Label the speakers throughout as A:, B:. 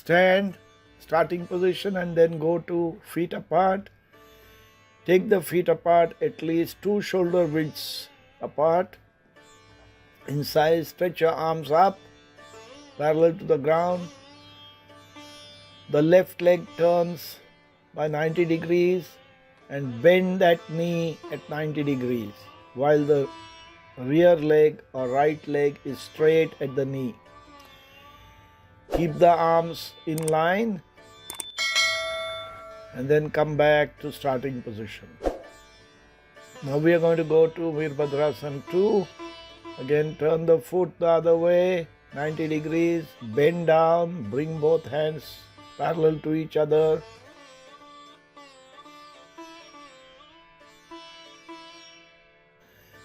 A: stand, starting position, and then go to feet apart. Take the feet apart at least 2 shoulder widths apart. Inside, stretch your arms up, parallel to the ground. The left leg turns by 90 degrees and bend that knee at 90 degrees, while the rear leg or right leg is straight at the knee. Keep the arms in line and then come back to starting position. Now we are going to go to Veerabhadrasana 2. Again, turn the foot the other way, 90 degrees, bend down, bring both hands parallel to each other.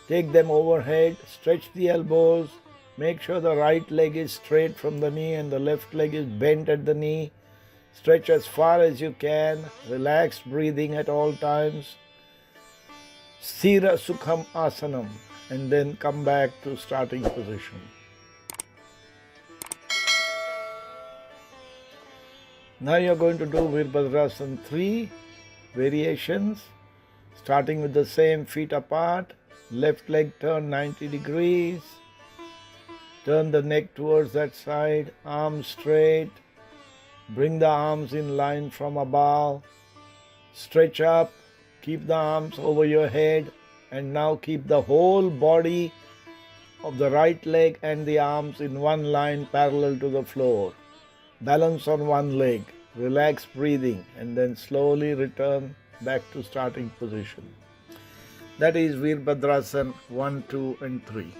A: Take them overhead, stretch the elbows, make sure the right leg is straight from the knee and the left leg is bent at the knee. Stretch as far as you can, relaxed breathing at all times. Sthira Sukham Asanam, and then come back to starting position. Now you are going to do Veerabhadrasana 3 variations, starting with the same feet apart, left leg turn 90 degrees, turn the neck towards that side, arms straight, bring the arms in line from above, stretch up, keep the arms over your head, and now keep the whole body of the right leg and the arms in one line parallel to the floor. Balance on one leg, relax breathing, and then slowly return back to starting position. That is Veerabhadrasana 1, 2 and 3.